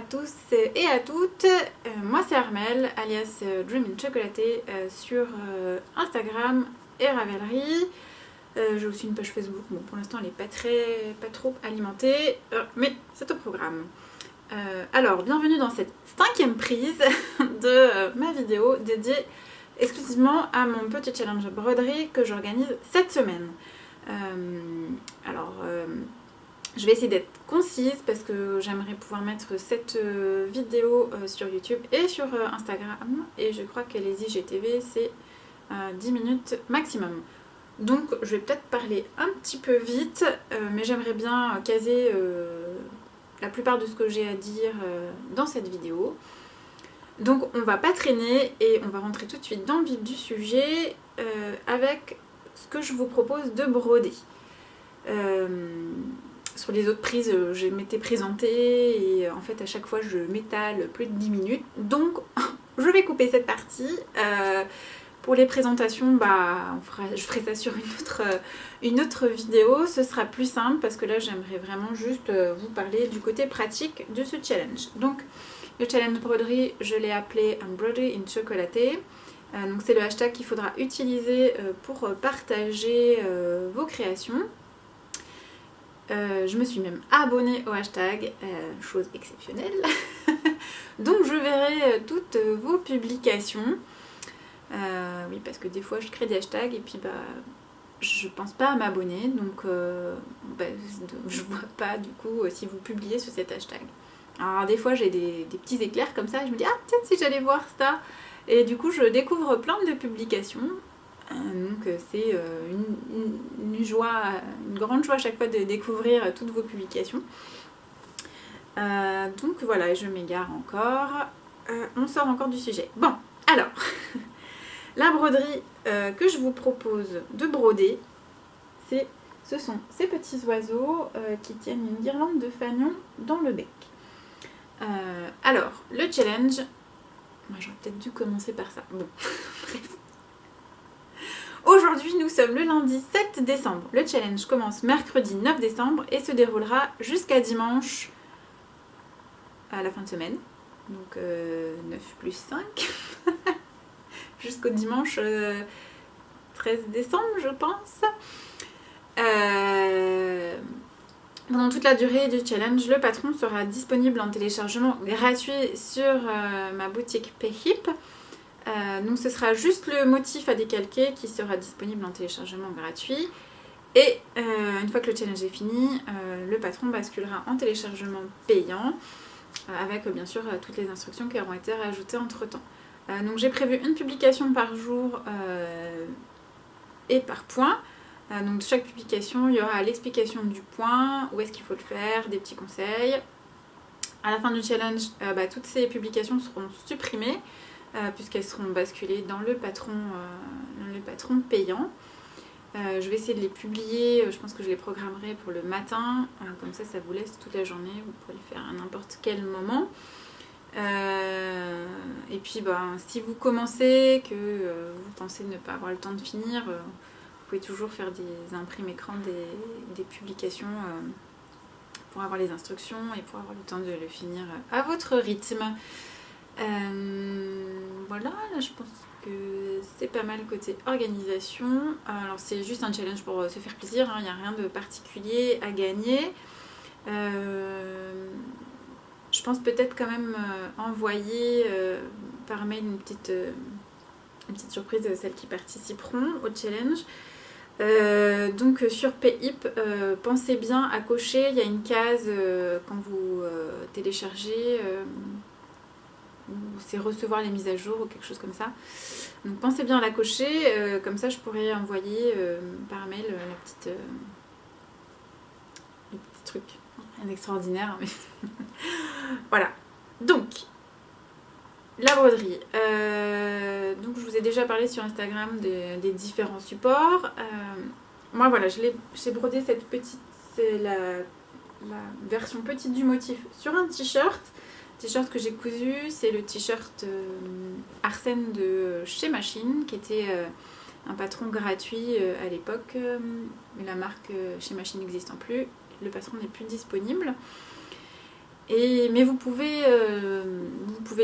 tous et à toutes, moi c'est Armelle alias Dream in Chocolaté sur Instagram et Ravelry. J'ai aussi une page Facebook, bon pour l'instant elle n'est pas trop alimentée, mais c'est au programme. Alors bienvenue dans cette 5e prise de ma vidéo dédiée exclusivement à mon petit challenge broderie que j'organise cette semaine. Je vais essayer d'être concise parce que j'aimerais pouvoir mettre cette vidéo sur YouTube et sur Instagram. Et je crois que les IGTV, c'est 10 minutes maximum. Donc je vais peut-être parler un petit peu vite, mais j'aimerais bien caser la plupart de ce que j'ai à dire dans cette vidéo. Donc on va pas traîner et on va rentrer tout de suite dans le vif du sujet avec ce que je vous propose de broder. Sur les autres prises, je m'étais présentée et en fait à chaque fois je m'étale plus de 10 minutes. Donc je vais couper cette partie. Pour les présentations, je ferai ça sur une autre vidéo. Ce sera plus simple parce que là j'aimerais vraiment juste vous parler du côté pratique de ce challenge. Donc le challenge broderie, je l'ai appelé Embroidery in Chocolaté. Donc c'est le hashtag qu'il faudra utiliser pour partager vos créations. Je me suis même abonnée au hashtag, chose exceptionnelle. Donc je verrai toutes vos publications. Oui, parce que des fois je crée des hashtags et puis je pense pas à m'abonner, donc je vois pas du coup si vous publiez sur cet hashtag. Alors des fois j'ai des petits éclairs comme ça et je me dis ah peut-être si j'allais voir ça, et du coup je découvre plein de publications. Donc c'est une joie, une grande joie à chaque fois de découvrir toutes vos publications. Donc voilà, je m'égare encore. On sort encore du sujet. Bon, alors, la broderie que je vous propose de broder, ce sont ces petits oiseaux qui tiennent une guirlande de fanion dans le bec. Alors, le challenge, moi j'aurais peut-être dû commencer par ça. Bon, bref. Aujourd'hui, nous sommes le lundi 7 décembre. Le challenge commence mercredi 9 décembre et se déroulera jusqu'à dimanche à la fin de semaine. Donc 9 plus 5. Jusqu'au dimanche 13 décembre, je pense. Pendant toute la durée du challenge, le patron sera disponible en téléchargement gratuit sur ma boutique Payhip. Donc ce sera juste le motif à décalquer qui sera disponible en téléchargement gratuit. Et une fois que le challenge est fini, le patron basculera en téléchargement payant avec bien sûr toutes les instructions qui auront été rajoutées entre temps. Donc j'ai prévu une publication par jour et par point. Donc de chaque publication, il y aura l'explication du point, où est-ce qu'il faut le faire, des petits conseils. À la fin du challenge, toutes ces publications seront supprimées puisqu'elles seront basculées dans le patron payant. Je vais essayer de les publier, je pense que je les programmerai pour le matin, comme ça vous laisse toute la journée, vous pouvez le faire à n'importe quel moment. Et puis si vous commencez, que vous pensez ne pas avoir le temps de finir, vous pouvez toujours faire des imprimes écran des publications pour avoir les instructions et pour avoir le temps de le finir à votre rythme. Voilà, là je pense que c'est pas mal côté organisation. Alors c'est juste un challenge pour se faire plaisir, il n'y a rien de particulier à gagner. Je pense peut-être quand même envoyer par mail une petite surprise de celles qui participeront au challenge. Donc sur Payhip, pensez bien à cocher, il y a une case quand vous téléchargez, c'est recevoir les mises à jour ou quelque chose comme ça. Donc pensez bien à la cocher, comme ça je pourrais envoyer par mail le petit truc. Rien d'extraordinaire, mais voilà. Donc, la broderie. Donc, je vous ai déjà parlé sur Instagram des différents supports. Moi, voilà, j'ai brodé cette petite, c'est la version petite du motif sur un t-shirt. T-shirt que j'ai cousu, c'est le t-shirt Arsène de chez Machine, qui était un patron gratuit à l'époque. Mais la marque chez Machine n'existant plus. Le patron n'est plus disponible. Mais vous pouvez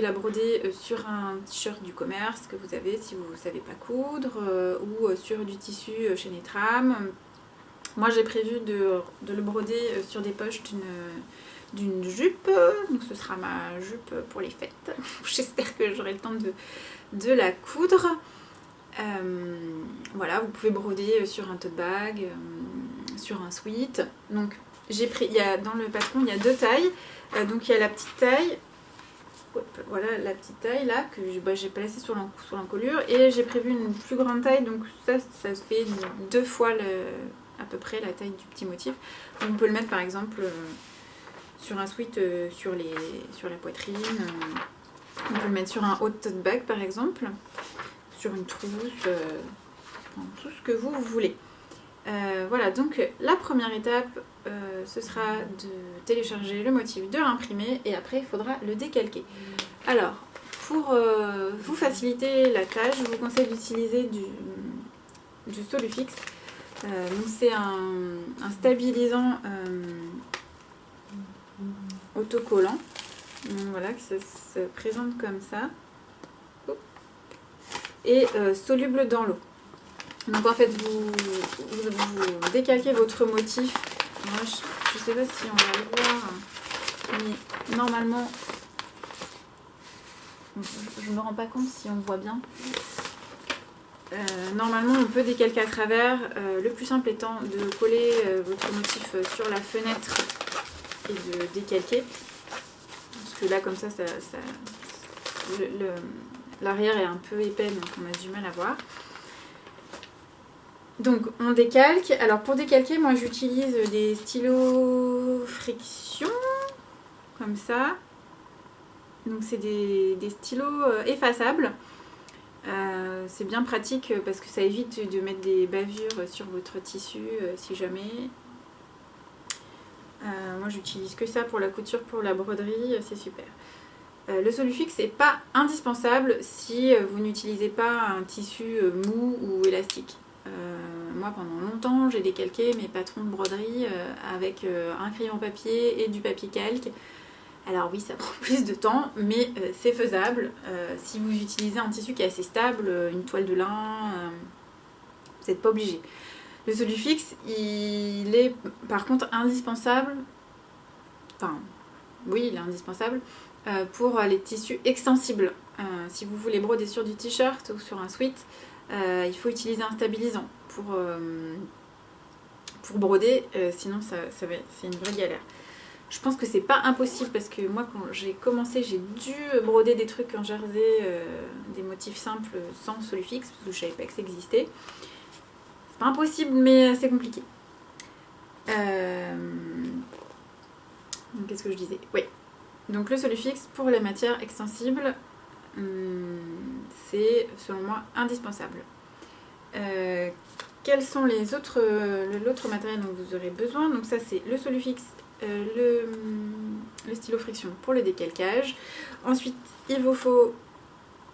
la broder sur un t-shirt du commerce que vous avez si vous ne savez pas coudre, ou sur du tissu chez Netram. Moi j'ai prévu de le broder sur des poches d'une jupe, donc ce sera ma jupe pour les fêtes. J'espère que j'aurai le temps de la coudre. Voilà, vous pouvez broder sur un tote bag, sur un sweat. Donc j'ai pris, dans le patron il y a 2 tailles. Donc il y a la petite taille, voilà la petite taille là que j'ai placée sur l'encolure, et j'ai prévu une plus grande taille, donc ça fait 2 fois à peu près la taille du petit motif. Donc on peut le mettre par exemple sur un sweat sur la poitrine, on peut le mettre sur un haut tote bag par exemple, sur une trousse, tout ce que vous voulez. Voilà, donc la première étape, ce sera de télécharger le motif, de l'imprimer, et après il faudra le décalquer. Alors, pour vous faciliter la tâche, je vous conseille d'utiliser du Solufix. Donc c'est un stabilisant autocollant. Donc voilà, que ça se présente comme ça. Et soluble dans l'eau. Donc en fait vous décalquez votre motif. Moi je sais pas si on va le voir, mais normalement je me rends pas compte si on voit bien. Normalement on peut décalquer à travers, le plus simple étant de coller votre motif sur la fenêtre et de décalquer, parce que là comme ça, l'arrière est un peu épais, donc on a du mal à voir. Donc on décalque. Alors pour décalquer, moi j'utilise des stylos friction, comme ça. Donc c'est des stylos effaçables. C'est bien pratique parce que ça évite de mettre des bavures sur votre tissu si jamais. Moi j'utilise que ça pour la couture, pour la broderie, c'est super. Le Solufix n'est pas indispensable si vous n'utilisez pas un tissu mou ou élastique. Moi pendant longtemps j'ai décalqué mes patrons de broderie avec un crayon papier et du papier calque. Alors oui, ça prend plus de temps, mais c'est faisable. Si vous utilisez un tissu qui est assez stable, une toile de lin, vous n'êtes pas obligé. Le Solufix, il est par contre indispensable, enfin oui il est indispensable pour les tissus extensibles. Si vous voulez broder sur du t-shirt ou sur un sweat, il faut utiliser un stabilisant pour broder, sinon c'est une vraie galère. Je pense que c'est pas impossible parce que moi quand j'ai commencé, j'ai dû broder des trucs en jersey, des motifs simples sans Solufix parce que je savais pas que ça existait. C'est pas impossible mais c'est compliqué. Qu'est-ce que je disais? Oui. Donc le Solufix pour les matières extensibles, c'est selon moi indispensable. Quels sont l'autre matériel dont vous aurez besoin? Donc ça c'est le Solufix, le stylo friction pour le décalcage. Ensuite il vous faut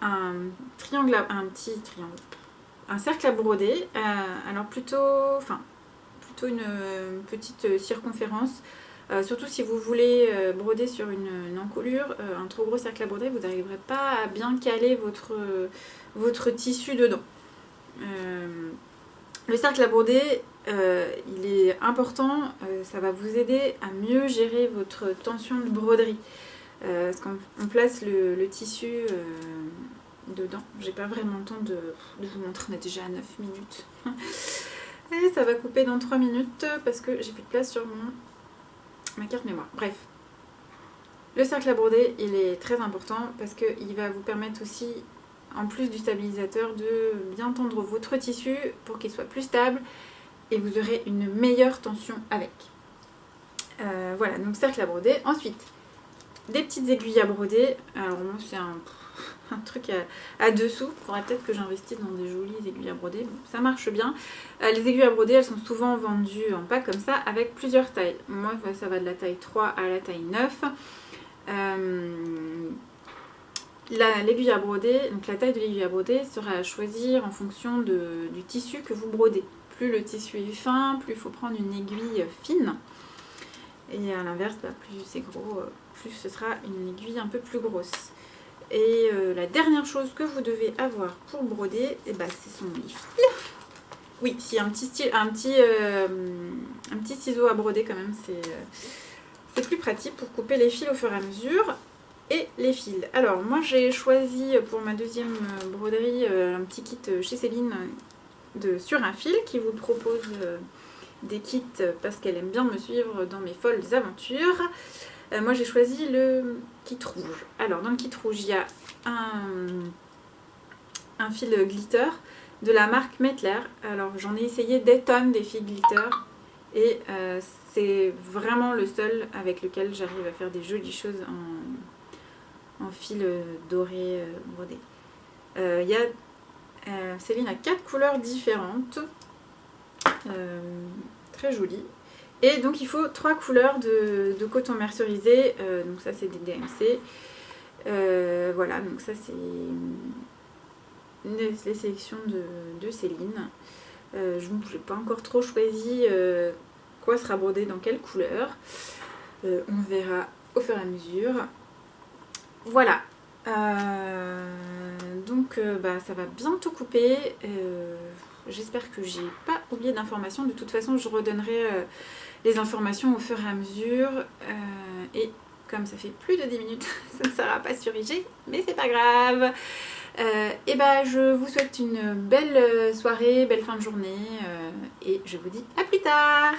un cercle à broder, alors plutôt une petite circonférence. Surtout si vous voulez broder sur une encolure, un trop gros cercle à broder, vous n'arriverez pas à bien caler votre tissu dedans. Le cercle à broder, il est important, ça va vous aider à mieux gérer votre tension de broderie. Parce qu'on place le tissu dedans. J'ai pas vraiment le temps de vous montrer, on est déjà à 9 minutes. Et ça va couper dans 3 minutes parce que j'ai plus de place sur ma carte mémoire. Bref, le cercle à broder, il est très important parce qu'il va vous permettre aussi, en plus du stabilisateur, de bien tendre votre tissu pour qu'il soit plus stable et vous aurez une meilleure tension avec. Voilà, donc cercle à broder. Ensuite, des petites aiguilles à broder. Alors moi c'est un truc à dessous. Il faudrait peut-être que j'investisse dans des jolies aiguilles à broder. Bon, ça marche bien. Les aiguilles à broder, elles sont souvent vendues en pack comme ça, avec plusieurs tailles. Moi ça va de la taille 3 à la taille 9. L'aiguille à broder, donc la taille de l'aiguille à broder sera à choisir en fonction du tissu que vous brodez. Plus le tissu est fin, plus il faut prendre une aiguille fine. Et à l'inverse, plus c'est gros, plus ce sera une aiguille un peu plus grosse. Et la dernière chose que vous devez avoir pour broder, et ben, ce sont les fils. Oui, si un petit ciseau à broder quand même, c'est plus pratique pour couper les fils au fur et à mesure. Et les fils. Alors moi j'ai choisi pour ma deuxième broderie un petit kit chez Céline sur un fil qui vous propose des kits parce qu'elle aime bien me suivre dans mes folles aventures. Moi j'ai choisi le kit rouge. Alors dans le kit rouge il y a un fil glitter de la marque Mettler. Alors j'en ai essayé des tonnes des fils glitter et c'est vraiment le seul avec lequel j'arrive à faire des jolies choses en fil doré brodé. Céline a 4 couleurs différentes, très jolies. Et donc il faut 3 couleurs de coton mercerisé, donc ça c'est des DMC. Voilà, donc ça c'est les sélections de Céline. Je n'ai pas encore trop choisi quoi sera brodé dans quelle couleur. On verra au fur et à mesure. Voilà. Donc ça va bientôt couper. J'espère que j'ai pas oublié d'informations. De toute façon je redonnerai les informations au fur et à mesure. Et comme ça fait plus de 10 minutes, ça ne sera pas sur IG, mais c'est pas grave. Et je vous souhaite une belle soirée, belle fin de journée. Et je vous dis à plus tard.